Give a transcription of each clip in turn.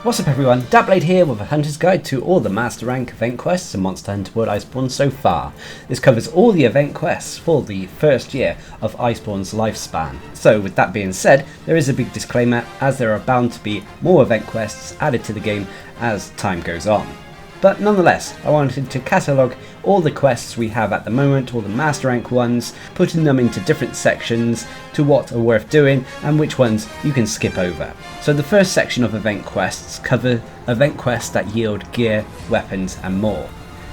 What's up everyone, Darcblade here with a hunter's guide to all the master rank event quests in Monster Hunter World Iceborne so far. This covers all the event quests for the first year of Iceborne's lifespan. So with that being said, there is a big disclaimer as there are bound to be more event quests added to the game as time goes on. But nonetheless, I wanted to catalogue all the quests we have at the moment, all the master rank ones, putting them into different sections to what are worth doing and which ones you can skip over. So the first section of event quests cover event quests that yield gear, weapons and more.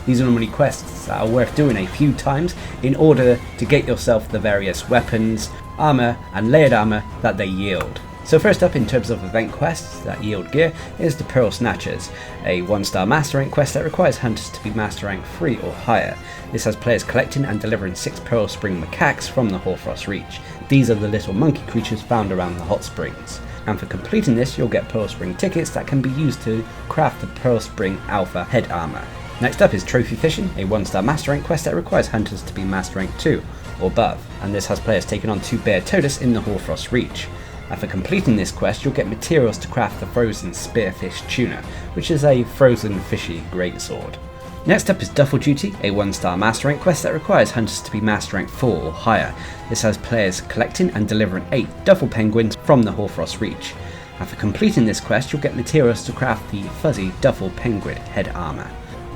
These are normally quests that are worth doing a few times in order to get yourself the various weapons, armour and layered armour that they yield. So first up in terms of event quests that yield gear is the Pearl Snatchers, a 1-star master rank quest that requires hunters to be master rank 3 or higher. This has players collecting and delivering 6 Pearl Spring macaques from the HOARFROST Reach. These are the little monkey creatures found around the hot springs. And for completing this you'll get Pearl Spring tickets that can be used to craft the Pearl Spring Alpha head armour. Next up is Trophy Fishing, a 1-star master rank quest that requires hunters to be master rank 2 or above, and this has players taking on 2 Bear Totus in the HOARFROST Reach. And for completing this quest you'll get materials to craft the Frozen Spearfish Tuna, which is a frozen fishy greatsword. Next up is Duffel Duty, a 1-star master rank quest that requires hunters to be master rank 4 or higher. This has players collecting and delivering 8 Duffel Penguins from the HOARFROST Reach. And for completing this quest you'll get materials to craft the Fuzzy Duffel Penguin head armour.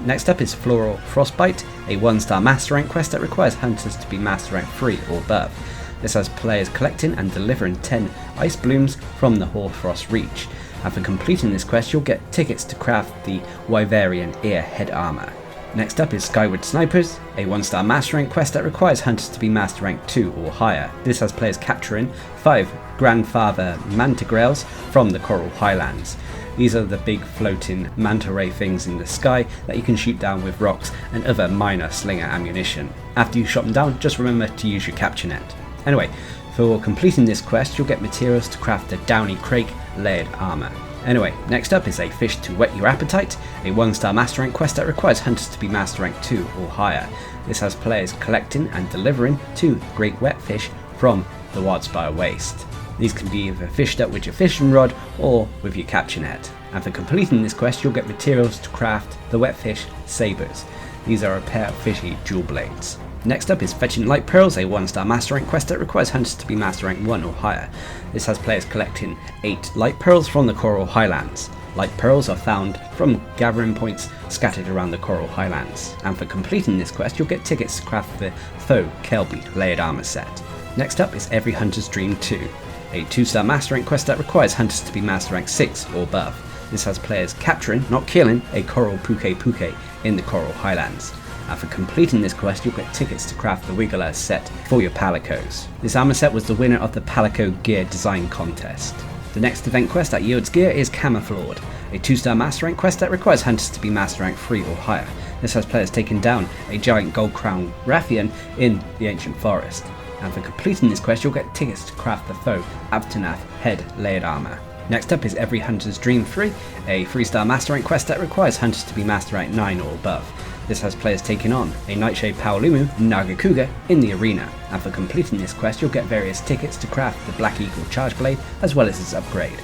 Next up is FROSTBITE, a 1-star master rank quest that requires hunters to be master rank 3 or above. This has players collecting and delivering 10 ice blooms from the HOARFROST Reach, and for completing this quest you'll get tickets to craft the Wyverian Ear head armour. Next up is SKYWARD Snipers, a 1-star master rank quest that requires hunters to be master rank 2 or higher. This has players capturing 5 Grandfather Mantigrails from the Coral Highlands. These are the big floating manta ray things in the sky that you can shoot down with rocks and other minor slinger ammunition. After you shot them down, just remember to use your capture net. Anyway, for completing this quest you'll get materials to craft the Downy Crake layered armour. Anyway, next up is a Fish to Whet Your Appetite, a 1-star master rank quest that requires hunters to be master rank 2 or higher. This has players collecting and delivering 2 great wet fish from the Wildspire Waste. These can be either fished up with your fishing rod or with your capture net. And for completing this quest you'll get materials to craft the Wetfish Sabres. These are a pair of fishy dual blades. Next up is Fetching Light Pearls, a 1-star master rank quest that requires hunters to be master rank 1 or higher. This has players collecting 8 light pearls from the Coral Highlands. Light pearls are found from gathering points scattered around the Coral Highlands. And for completing this quest you'll get tickets to craft the Foe Kelby layered armour set. Next up is Every Hunter's Dream 2, a 2-star master rank quest that requires hunters to be master rank 6 or above. This has players capturing, not killing, a Coral Puke in the Coral Highlands. And for completing this quest you'll get tickets to craft the Wiggler set for your Palicos. This armour set was the winner of the Palico Gear Design Contest. The next event quest that yields gear is Camouflaged, a 2-star master rank quest that requires hunters to be master rank 3 or higher. This has players taking down a giant gold crown Rathian in the Ancient Forest. And for completing this quest you'll get tickets to craft the Foe Abtanath head layered armour. Next up is Every Hunter's Dream 3, a 3-star master rank quest that requires hunters to be master rank 9 or above. This has players taking on a Nightshade Paolumu Nagakuga in the arena, and for completing this quest you'll get various tickets to craft the Black Eagle Charge Blade as well as its upgrade.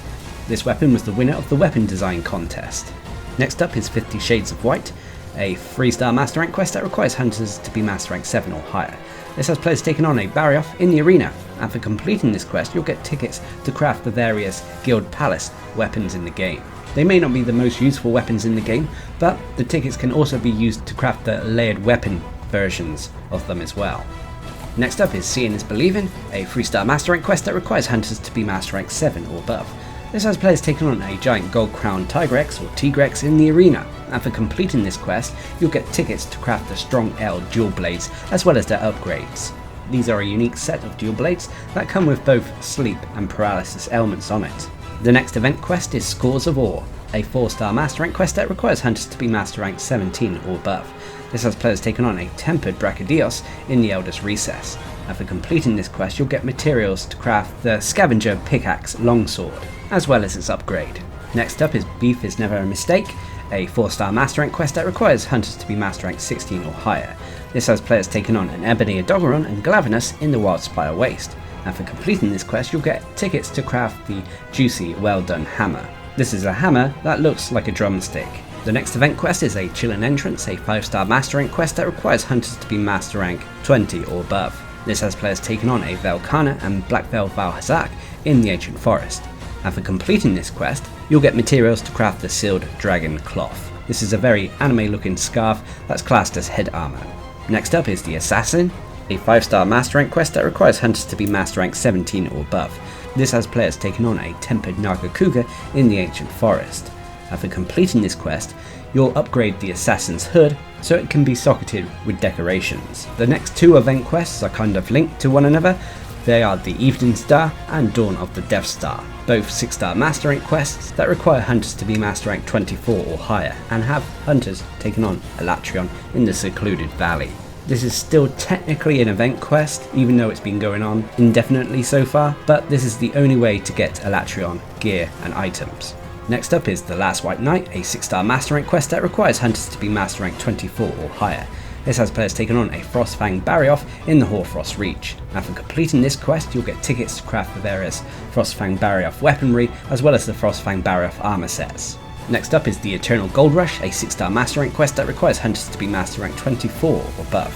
This weapon was the winner of the Weapon Design Contest. Next up is 50 Shades of White, a 3-star master rank quest that requires hunters to be master rank 7 or higher. This has players taking on a Barioth in the arena, and for completing this quest you'll get tickets to craft the various Guild Palace weapons in the game. They may not be the most useful weapons in the game, but the tickets can also be used to craft the layered weapon versions of them as well. Next up is Seeing is Believing, a 3-star master rank quest that requires hunters to be master rank 7 or above. This has players taking on a giant gold crown Tigrex or Tigrex in the arena, and for completing this quest you'll get tickets to craft the Strong L dual blades as well as their upgrades. These are a unique set of dual blades that come with both sleep and paralysis elements on it. The next event quest is Scores of Awe, a 4-star master rank quest that requires hunters to be master rank 17 or above. This has players taking on a Tempered Brachydios in the Eldest Recess, and for completing this quest you'll get materials to craft the Scavenger Pickaxe Longsword, as well as its upgrade. Next up is Beef is Never a Mistake, a 4-star master rank quest that requires hunters to be master rank 16 or higher. This has players taking on an Ebony Dogoron and Glavenus in the Wildspire Waste, and for completing this quest you'll get tickets to craft the Juicy Well Done Hammer. This is a hammer that looks like a drumstick. The next event quest is a Chillin' Entrance, a 5-star Master Rank quest that requires hunters to be Master Rank 20 or above. This has players taking on a Velkhana and Black Veil Valhazak in the Ancient Forest. And for completing this quest, you'll get materials to craft the Sealed Dragon Cloth. This is a very anime looking scarf that's classed as head armor. Next up is the Assassin, a 5-star Master Rank quest that requires hunters to be Master Rank 17 or above. This has players taking on a Tempered Naga Cougar in the Ancient Forest. And for completing this quest, you'll upgrade the Assassin's hood so it can be socketed with decorations. The next two event quests are kind of linked to one another. They are the Evening Star and Dawn of the Death Star, both 6-star Master Rank quests that require hunters to be Master Rank 24 or higher and have hunters taking on Elatrion in the Secluded Valley. This is still technically an event quest, even though it's been going on indefinitely so far, but this is the only way to get Elatrion gear and items. Next up is The Last White Knight, a 6-star Master Rank quest that requires hunters to be Master Rank 24 or higher. This has players taking on a Frostfang Barrioth in the Hoarfrost Reach. And for completing this quest, you'll get tickets to craft the various Frostfang Barrioth weaponry, as well as the Frostfang Barrioth armor sets. Next up is the Eternal Gold Rush, a 6-star Master Rank quest that requires hunters to be Master Rank 24 or above.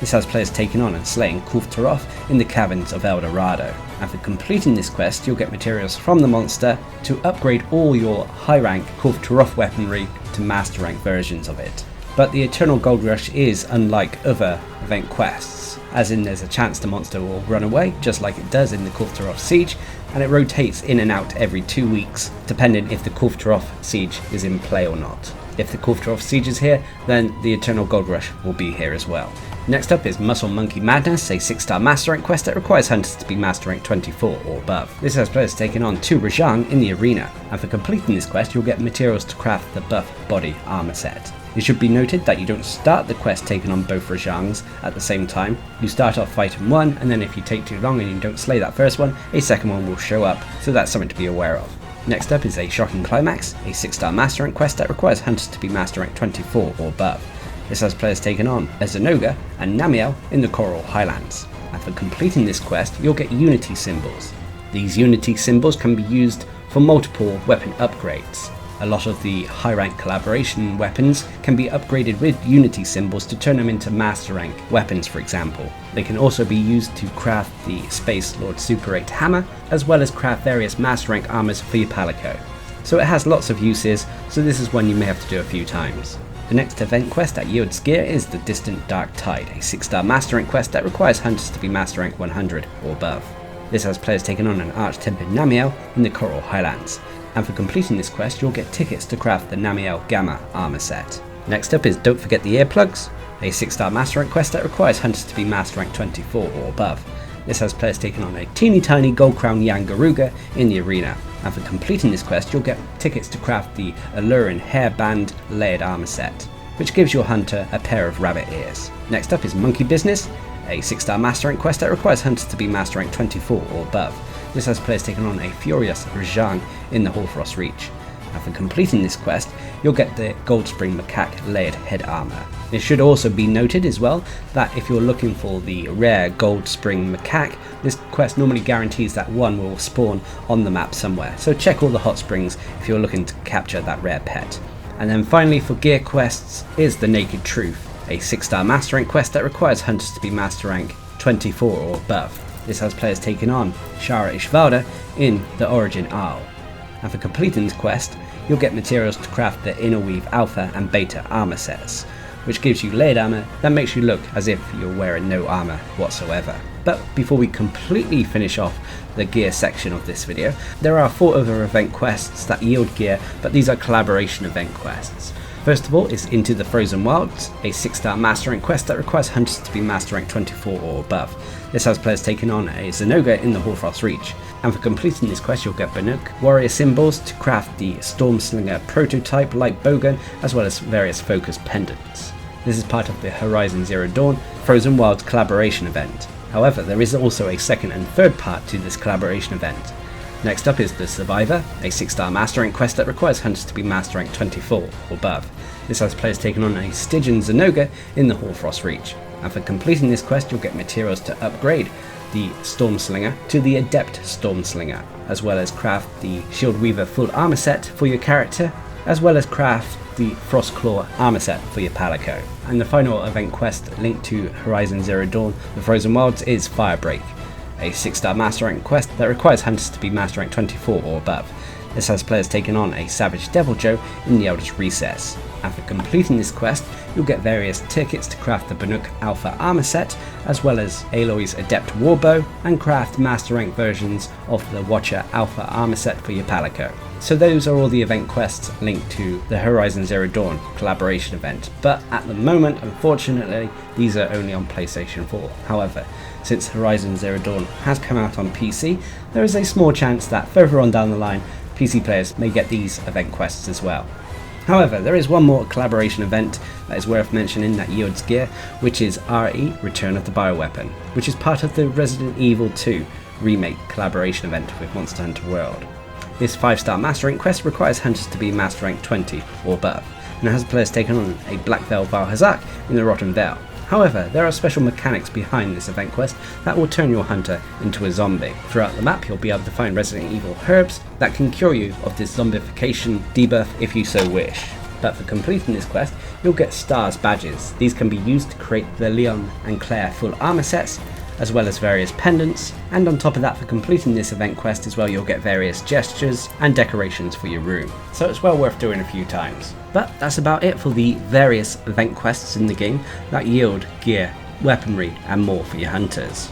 This has players taking on and slaying Kulftaroth in the Caverns of El Dorado. And for completing this quest, you'll get materials from the monster to upgrade all your high rank Kulftaroth weaponry to Master Rank versions of it. But the Eternal Gold Rush is unlike other event quests, as in there's a chance the monster will run away, just like it does in the Kulftaroth Siege, and it rotates in and out every 2 weeks, depending if the Kulftaroth Siege is in play or not. If the Kulftaroth Siege is here, then the Eternal Gold Rush will be here as well. Next up is Muscle Monkey Madness, a 6-star Master Rank quest that requires hunters to be Master Rank 24 or above. This has players taking on 2 Rajang in the arena, and for completing this quest you'll get materials to craft the buff body armor set. It should be noted that you don't start the quest taking on both Rajangs at the same time. You start off fighting one, and then if you take too long and you don't slay that first one, a second one will show up, so that's something to be aware of. Next up is a Shocking Climax, a 6-star Master Rank quest that requires hunters to be Master Rank 24 or above. This has players taking on a Zenoga and Namiel in the Coral Highlands. And for completing this quest, you'll get Unity symbols. These Unity symbols can be used for multiple weapon upgrades. A lot of the high rank collaboration weapons can be upgraded with Unity symbols to turn them into Master Rank weapons, for example. They can also be used to craft the Space Lord Super 8 hammer, as well as craft various Master Rank armors for your Palico. So it has lots of uses, so this is one you may have to do a few times. The next event quest that yields gear is the Distant Dark Tide, a 6-star Master Rank quest that requires hunters to be Master Rank 100 or above. This has players taking on an Arch-Tempered Namiel in the Coral Highlands. And for completing this quest, you'll get tickets to craft the Namiel Gamma armor set. Next up is Don't Forget the Earplugs, a 6-star Master Rank quest that requires hunters to be Master Rank 24 or above. This has players taking on a teeny tiny Gold Crown Yangaruga in the arena. And for completing this quest, you'll get tickets to craft the Allurin Hairband Layered armor set, which gives your hunter a pair of rabbit ears. Next up is Monkey Business, a 6-star Master Rank quest that requires hunters to be Master Rank 24 or above. This has players taking on a Furious Rajang in the Hoarfrost Reach. And for completing this quest, you'll get the Goldspring Macaque Layered Head Armor. It should also be noted as well that if you're looking for the rare Goldspring Macaque, this quest normally guarantees that one will spawn on the map somewhere, so check all the hot springs if you're looking to capture that rare pet. And then finally for gear quests is the Naked Truth, a 6-star Master Rank quest that requires hunters to be Master Rank 24 or above. This has players taking on Shara Ishvalda in the Origin Isle. And for completing this quest, you'll get materials to craft the Innerweave Alpha and Beta armor sets, which gives you layered armor that makes you look as if you're wearing no armor whatsoever. But before we completely finish off the gear section of this video, there are 4 other event quests that yield gear, but these are collaboration event quests. First of all is Into the Frozen Wilds, a 6-star Master Rank quest that requires hunters to be Master Rank 24 or above. This has players taking on a Zenoga in the Hoarfrost Reach. And for completing this quest you'll get Banuk warrior symbols to craft the Stormslinger prototype light bowgun, as well as various focus pendants. This is part of the Horizon Zero Dawn Frozen Wilds collaboration event. However, there is also a second and third part to this collaboration event. Next up is The Survivor, a 6-star Master Rank quest that requires hunters to be Master Rank 24 or above. This has players taking on a Stygian Zenoga in the Hoarfrost Reach. And for completing this quest you'll get materials to upgrade the Stormslinger to the Adept Stormslinger, as well as craft the Shieldweaver full armor set for your character, as well as craft the Frostclaw armor set for your Palico. And the final event quest linked to Horizon Zero Dawn The Frozen Wilds is Firebreak, a 6-star Master Rank quest that requires hunters to be Master Rank 24 or above. This has players taking on a Savage Devil Joe in the Eldritch Recess, and for completing this quest you'll get various tickets to craft the Banuk Alpha armor set, as well as Aloy's Adept Warbow, and craft Master Rank versions of the Watcher Alpha armor set for your Palico. So those are all the event quests linked to the Horizon Zero Dawn collaboration event, but at the moment unfortunately these are only on PlayStation 4. However, since Horizon Zero Dawn has come out on PC, there is a small chance that further on down the line PC players may get these event quests as well. However, there is one more collaboration event that is worth mentioning that yields gear, which is RE Return of the Bioweapon, which is part of the Resident Evil 2 remake collaboration event with Monster Hunter World. This 5-star Master Rank quest requires hunters to be Master Rank 20 or above, and has players taking on a Black Veil Valhazak in the Rotten Vale. However, there are special mechanics behind this event quest that will turn your hunter into a zombie. Throughout the map you'll be able to find Resident Evil herbs that can cure you of this zombification debuff if you so wish. But for completing this quest you'll get Stars badges. These can be used to create the Leon and Claire full armor sets, as well as various pendants, and on top of that, for completing this event quest as well, you'll get various gestures and decorations for your room. So it's well worth doing a few times. But that's about it for the various event quests in the game that yield gear, weaponry and more for your hunters.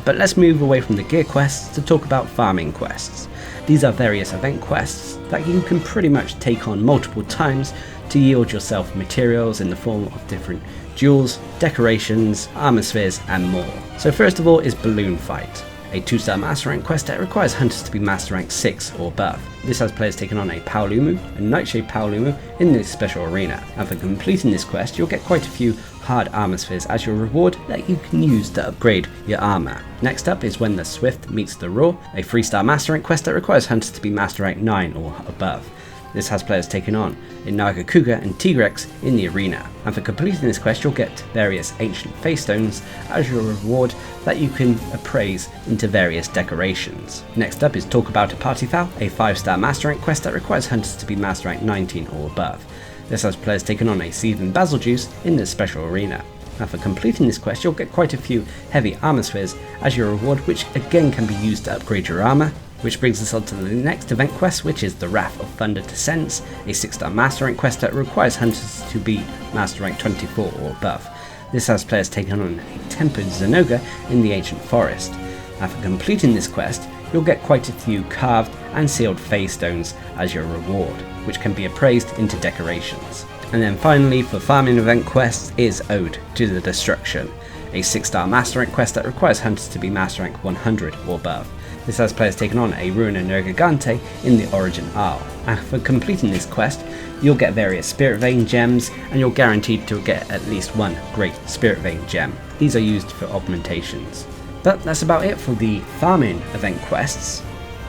But let's move away from the gear quests to talk about farming quests. These are various event quests that you can pretty much take on multiple times to yield yourself materials in the form of different jewels, decorations, armor spheres and more. So first of all is Balloon Fight, a 2-star Master Rank quest that requires hunters to be Master Rank 6 or above. This has players taking on a Paolumu, a Nightshade Paolumu in this special arena, and for completing this quest you'll get quite a few hard armor spheres as your reward that you can use to upgrade your armor. Next up is When the Swift Meets the Raw, a 3-star Master Rank quest that requires hunters to be Master Rank 9 or above. This has players taking on a Nagakuga and Tigrex in the arena, and for completing this quest you'll get various ancient face stones as your reward that you can appraise into various decorations. Next up is Talk About a Party Foul, a 5-star Master Rank quest that requires hunters to be Master Rank 19 or above. This has players taking on a Seething Basil Juice in the special arena. And for completing this quest you'll get quite a few heavy armor spheres as your reward, which again can be used to upgrade your armor. Which brings us on to the next event quest, which is The Wrath of Thunder Descends, a 6-star Master Rank quest that requires hunters to be Master Rank 24 or above. This has players taking on a Tempered Zenoga in the Ancient Forest. And for completing this quest you'll get quite a few carved and sealed phase stones as your reward, which can be appraised into decorations. And then finally for farming event quests is Ode to the Destruction, a 6-star Master Rank quest that requires hunters to be Master Rank 100 or above. This has players taking on a Ruina Nergigante in the Origin Isle, and for completing this quest you'll get various Spirit Vein gems, and you're guaranteed to get at least one great Spirit Vein gem. These are used for augmentations. But that's about it for the farming event quests.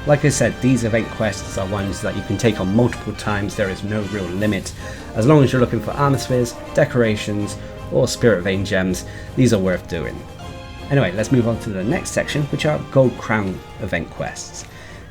Like I said, these event quests are ones that you can take on multiple times. There is no real limit. As long as you're looking for armor spheres, decorations or Spirit Vein gems, these are worth doing. Anyway, let's move on to the next section, which are Gold Crown event quests.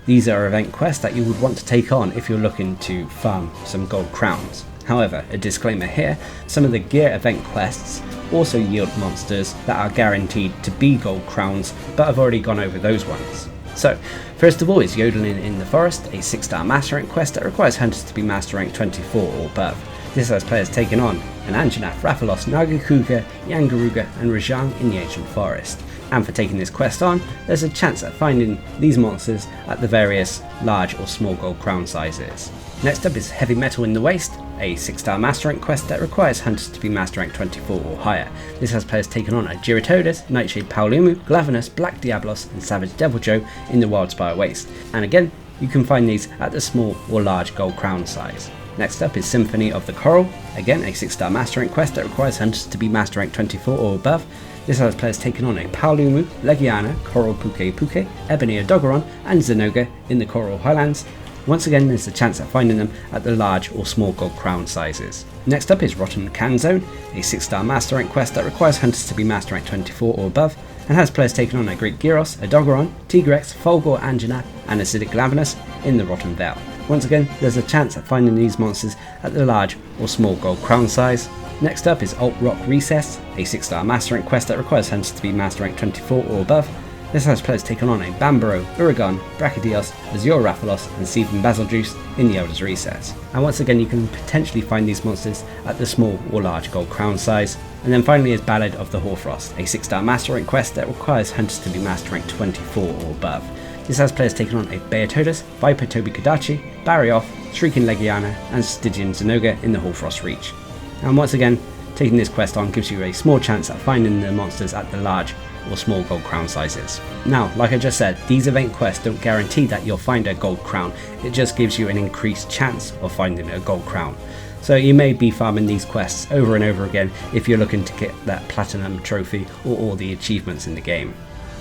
These are event quests that you would want to take on if you're looking to farm some gold crowns. However, a disclaimer here, some of the gear event quests also yield monsters that are guaranteed to be gold crowns, but I've already gone over those ones. So, first of all is Yodeling in the Forest, a 6-star Master Rank quest that requires hunters to be Master Rank 24 or above. This has players taking on an Anjanath, Rathalos, Nagakuga, Yangaruga and Rajang in the Ancient Forest. And for taking this quest on, there's a chance at finding these monsters at the various large or small gold crown sizes. Next up is Heavy Metal in the Waste, a 6-star Master Rank quest that requires hunters to be Master Rank 24 or higher. This has players taking on a Giratodus, Nightshade Paolumu, Glavenus, Black Diablos and Savage Devil Joe in the Wildspire Waste. And again, you can find these at the small or large gold crown size. Next up is Symphony of the Coral, again a 6-star Master Rank quest that requires hunters to be Master Rank 24 or above. This has players taking on a Paolumu, Legiana, Coral Puke Puke, Ebony Odogaron and Zenoga in the Coral Highlands. Once again, there's a chance at finding them at the large or small gold crown sizes. Next up is Rotten Can Zone, a 6-star Master Rank quest that requires hunters to be Master Rank 24 or above. and has players taking on a Great Gyros, a Dogoron, Tigrex, Fulgor Anjanath, and Acidic Glavenus in the Rotten Vale. Once again, there's a chance at finding these monsters at the large or small gold crown size. Next up is Alt Rock Recess, a 6-star Master Rank quest that requires hunters to be Master Rank 24 or above. This has players taking on a Bambaro, Uragon, Brachydios, Azure Rathalos, and Seething Basiljuice in the Elder's Recess. And once again, you can potentially find these monsters at the small or large gold crown size. And then finally is Ballad of the HOARFROST, a 6-star Master Rank quest that requires hunters to be Master Rank 24 or above. This has players taking on a Beotodus, Viper Toby Kodachi, Barrioth, Shrieking Legiana, and Stygian Zenoga in the HOARFROST Reach. And once again, taking this quest on gives you a small chance at finding the monsters at the large or small gold crown sizes. Now, like I just said, these event quests don't guarantee that you'll find a gold crown, it just gives you an increased chance of finding a gold crown. So you may be farming these quests over and over again if you're looking to get that platinum trophy or all the achievements in the game.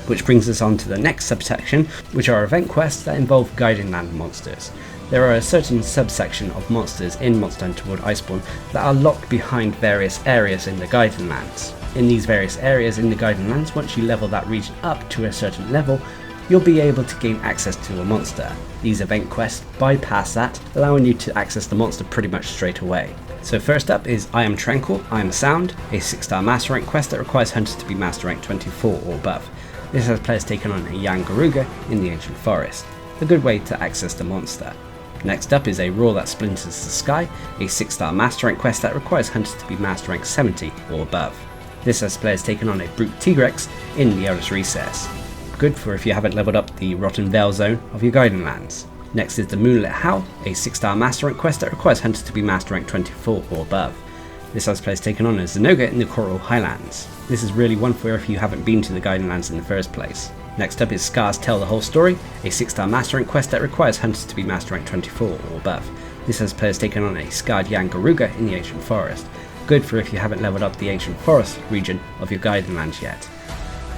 Which brings us on to the next subsection, which are event quests that involve Guiding Land monsters. There are a certain subsection of monsters in Monster Hunter World Iceborne that are locked behind various areas in the Guiding Lands. In these various areas in the Guiding Lands, once you level that region up to a certain level, you'll be able to gain access to a monster. These event quests bypass that, allowing you to access the monster pretty much straight away. So first up is I Am Tranquil, I Am Sound, a 6-star Master Rank quest that requires hunters to be Master Rank 24 or above. This has players taking on a Yangaruga in the Ancient Forest, a good way to access the monster. Next up is a Roar That Splinters the Sky, a 6-star Master Rank quest that requires hunters to be Master Rank 70 or above. This has players taking on a Brute Tigrex in the Elder's Recess. Good for if you haven't leveled up the Rotten Vale zone of your Guiding Lands. Next is the Moonlit Howl, a 6-star Master Rank quest that requires hunters to be Master Rank 24 or above. This has players taking on a Zenoga in the Coral Highlands. This is really one for if you haven't been to the Guiding Lands in the first place. Next up is Scars Tell the Whole Story, a 6-star Master Rank quest that requires hunters to be Master Rank 24 or above. This has players taking on a Scarred Yangaruga in the Ancient Forest. Good for if you haven't leveled up the Ancient Forest region of your Guiding Lands yet.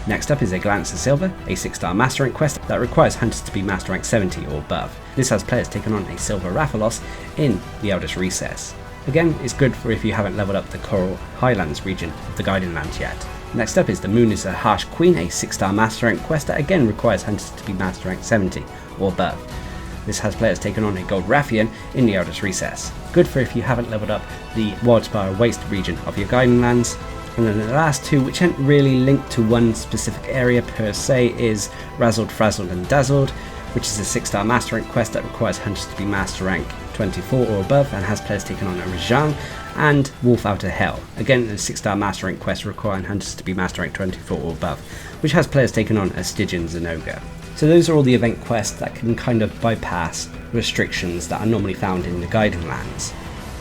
Next up is a Glance of Silver, a 6-star Master Rank quest that requires hunters to be Master Rank 70 or above. This has players taking on a Silver Rathalos in the Elder's Recess. Again, it's good for if you haven't leveled up the Coral Highlands region of the Guiding Lands yet. Next up is The Moon is a Harsh Queen, a 6-star Master Rank quest that again requires hunters to be Master Rank 70 or above. This has players taking on a Gold Raffian in the Elder's Recess. Good for if you haven't leveled up the Wildspire Waste region of your Guiding Lands. And then the last two, which aren't really linked to one specific area per se, is Razzled, Frazzled and Dazzled, which is a 6-star Master Rank quest that requires hunters to be Master Rank 24 or above and has players taking on a Rajang, and Wolf Out of Hell, again a 6-star Master Rank quest requiring hunters to be Master Rank 24 or above, which has players taking on a Stygian Zenoga. So those are all the event quests that can kind of bypass restrictions that are normally found in the Guiding Lands.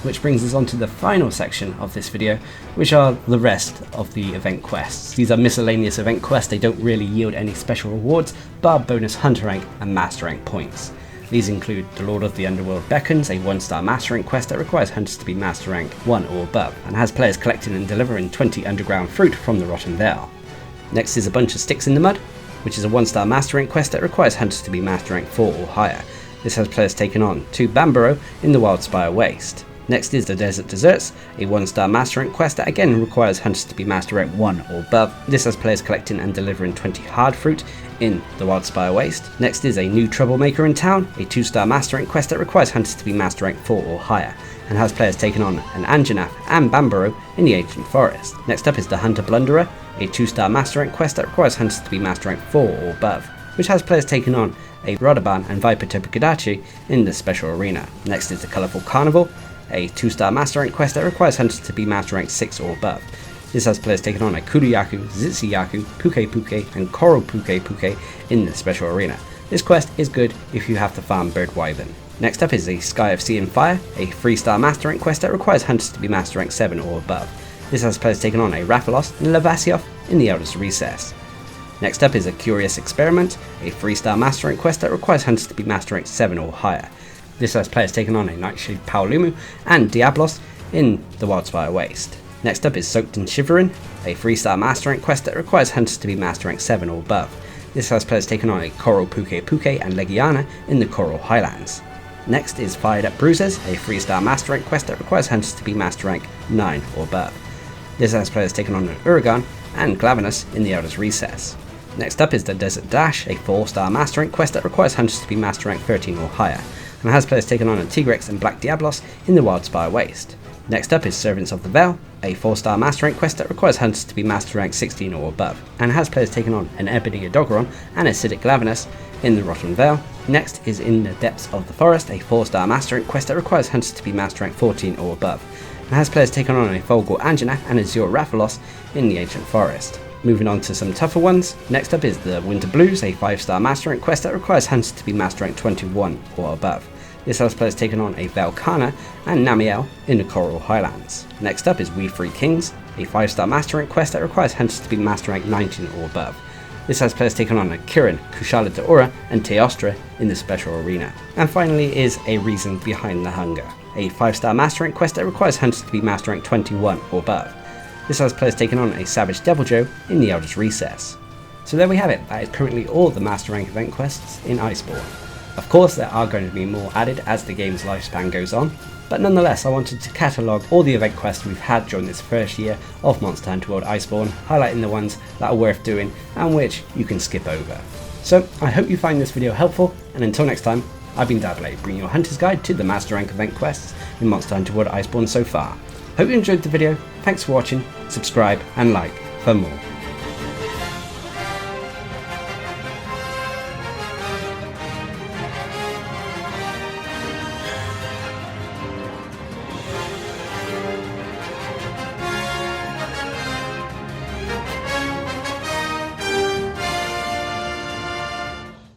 Which brings us on to the final section of this video, which are the rest of the event quests. These are miscellaneous event quests, they don't really yield any special rewards, bar bonus hunter rank and master rank points. These include the Lord of the Underworld Beckons, a 1-star master rank quest that requires hunters to be master rank 1 or above, and has players collecting and delivering 20 underground fruit from the Rotten Vale. Next is A Bunch of Sticks in the Mud, which is a 1-star master rank quest that requires hunters to be master rank 4 or higher. This has players taking on 2 Bambaro in the Wildspire Waste. Next is The Desert Desserts, a 1-star master rank quest that again requires hunters to be master rank 1 or above. This has players collecting and delivering 20 hard fruit in the Wildspire Waste. Next is A New Troublemaker in Town, a 2-star master rank quest that requires hunters to be master rank 4 or higher, and has players taking on an Anjanath and Bambaro in the Ancient Forest. Next up is The Hunter Blunderer, a 2-star master rank quest that requires hunters to be master rank 4 or above, which has players taking on a Rodaban and Viper Topikadachi in the Special Arena. Next is The Colourful Carnival, a 2-star master rank quest that requires hunters to be master rank 6 or above. This has players taking on a Kuruyaku, Zitsuyaku, Puke Puke, and Coral Puke Puke in the Special Arena. This quest is good if you have to farm Bird Wyvern. Next up is a Sky of Sea and Fire, a 3-star master rank quest that requires hunters to be master rank 7 or above. This has players taking on a Rathalos and Lavasioth in the Elder's Recess. Next up is a Curious Experiment, a 3-star master rank quest that requires hunters to be master rank 7 or higher. This has players taking on a Nightshade Paolumu and Diablos in the Wildspire Waste. Next up is Soaked and Shivering, a 3-star master rank quest that requires hunters to be master rank 7 or above. This has players taking on a Coral Puke Puke and Legiana in the Coral Highlands. Next is Fired Up Bruisers, a 3-star master rank quest that requires hunters to be master rank 9 or above. This has players taking on an Uragon and Glavenus in the Elder's Recess. Next up is the Desert Dash, a 4-star Master Rank quest that requires hunters to be Master Rank 13 or higher, and has players taking on a Tigrex and Black Diablos in the Wildspire Waste. Next up is Servants of the Veil, a 4-star Master Rank quest that requires hunters to be Master Rank 16 or above, and has players taking on an Ebony Doggeron and Acidic Glavenus in the Rotten Vale. Next is In the Depths of the Forest, a 4-star Master Rank quest that requires hunters to be Master Rank 14 or above, and has players taking on a Folgor Anjanath and a Azure Rathalos in the Ancient Forest. Moving on to some tougher ones, next up is the Winter Blues, a 5-star Master Rank quest that requires hunters to be Master Rank 21 or above. This has players taking on a Velkhana and Namiel in the Coral Highlands. Next up is We Free Kings, a 5-star Master Rank quest that requires hunters to be Master Rank 19 or above. This has players taking on a Kirin, Kushala Daora and Teostra in the Special Arena. And finally is A Reason Behind the Hunger, a 5-star Master Rank quest that requires hunters to be Master Rank 21 or above. This has players taking on a Savage Deviljho in the Eldritch Recess. So there we have it, that is currently all the Master Rank event quests in Iceborne. Of course there are going to be more added as the game's lifespan goes on, but nonetheless I wanted to catalogue all the event quests we've had during this first year of Monster Hunter World Iceborne, highlighting the ones that are worth doing and which you can skip over. So I hope you find this video helpful, and until next time, I've been Darcblade, bringing your Hunter's Guide to the Master Rank event quests in Monster Hunter World Iceborne so far. Hope you enjoyed the video, thanks for watching, subscribe and like for more.